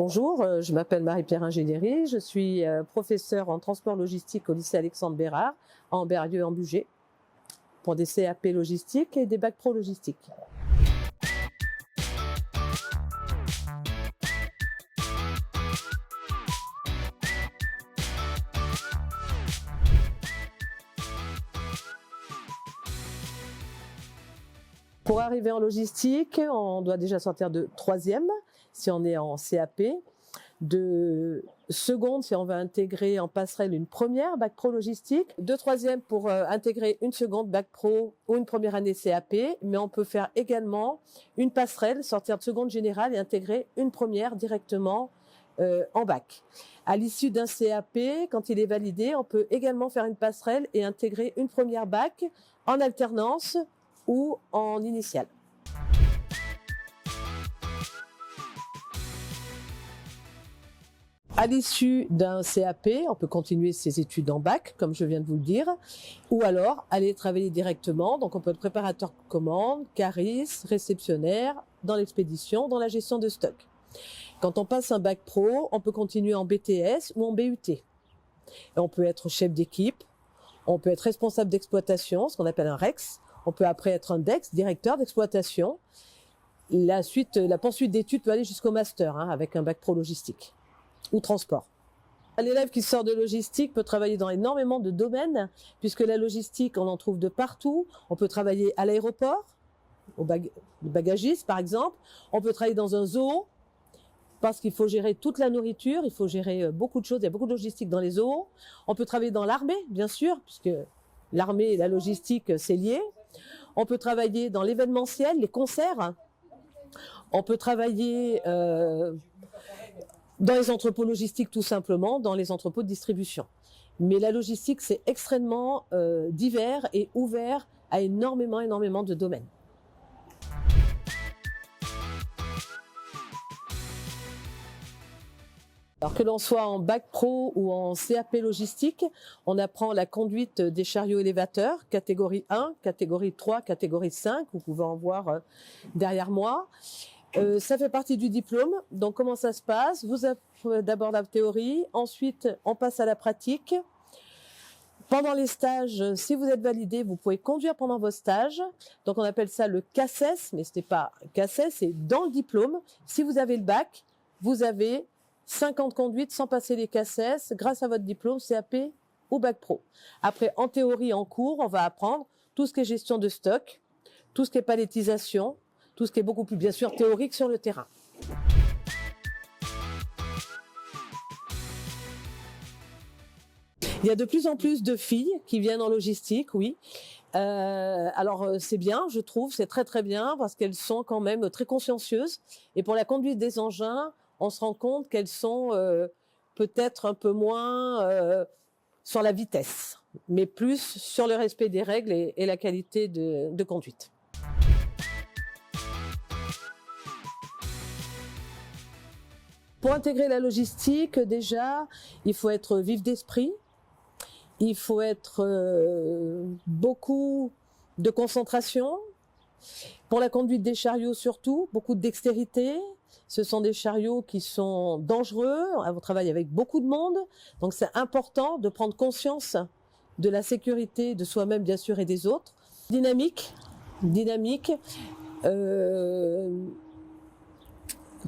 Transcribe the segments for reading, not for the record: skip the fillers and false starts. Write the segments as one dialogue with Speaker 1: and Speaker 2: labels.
Speaker 1: Bonjour, je m'appelle Marie-Pierre Ingénierie, je suis professeure en transport logistique au lycée Alexandre Bérard, en Berlieux, en Bugey, pour des CAP logistique et des bacs pro logistique. Pour arriver en logistique, on doit déjà sortir de 3e si on est en CAP, de seconde si on va intégrer en passerelle une première bac pro logistique, de 3e pour intégrer une seconde bac pro ou une première année CAP, mais on peut faire également une passerelle, sortir de seconde générale et intégrer une première directement en bac. À l'issue d'un CAP, quand il est validé, on peut également faire une passerelle et intégrer une première bac en alternance ou en initiale. À l'issue d'un CAP, on peut continuer ses études en bac, comme je viens de vous le dire, ou alors aller travailler directement. Donc on peut être préparateur commande, cariste, réceptionnaire, dans l'expédition, dans la gestion de stock. Quand on passe un bac pro, on peut continuer en BTS ou en BUT. Et on peut être chef d'équipe, on peut être responsable d'exploitation, ce qu'on appelle un REX. On peut après être un DEX, directeur d'exploitation. La poursuite d'études peut aller jusqu'au master, avec un bac pro logistique ou transport. L'élève qui sort de logistique peut travailler dans énormément de domaines, puisque la logistique, on en trouve de partout. On peut travailler à l'aéroport, au bagagiste par exemple. On peut travailler dans un zoo, parce qu'il faut gérer toute la nourriture, il faut gérer beaucoup de choses, il y a beaucoup de logistique dans les zoos. On peut travailler dans l'armée, bien sûr, puisque l'armée et la logistique, c'est lié. On peut travailler dans l'événementiel, les concerts. On peut travailler dans les entrepôts logistiques tout simplement, dans les entrepôts de distribution. Mais la logistique, c'est extrêmement divers et ouvert à énormément de domaines. Alors que l'on soit en bac pro ou en CAP logistique, on apprend la conduite des chariots élévateurs, catégorie 1, catégorie 3, catégorie 5, vous pouvez en voir derrière moi. Ça fait partie du diplôme. Donc comment ça se passe? Vous avez d'abord la théorie, ensuite on passe à la pratique. Pendant les stages, si vous êtes validé, vous pouvez conduire pendant vos stages. Donc on appelle ça le CACES, mais ce n'est pas CACES, c'est dans le diplôme. Si vous avez le bac, vous avez 5 ans de conduite sans passer les CACES grâce à votre diplôme CAP ou bac pro. Après, en théorie, en cours, on va apprendre tout ce qui est gestion de stock, tout ce qui est palettisation, tout ce qui est beaucoup plus, bien sûr, théorique sur le terrain. Il y a de plus en plus de filles qui viennent en logistique, oui. Alors c'est bien, je trouve, c'est très bien parce qu'elles sont quand même très consciencieuses. Et pour la conduite des engins, on se rend compte qu'elles sont peut-être un peu moins sur la vitesse, mais plus sur le respect des règles et la qualité de conduite. Pour intégrer la logistique, déjà, il faut être vif d'esprit, il faut être beaucoup de concentration. Pour la conduite des chariots surtout, beaucoup de dextérité. Ce sont des chariots qui sont dangereux, on travaille avec beaucoup de monde, donc c'est important de prendre conscience de la sécurité de soi-même bien sûr et des autres. Dynamique,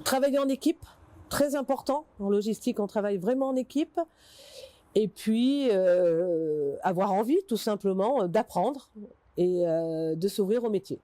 Speaker 1: travailler en équipe, très important, en logistique on travaille vraiment en équipe, et puis avoir envie tout simplement d'apprendre et de s'ouvrir au métier.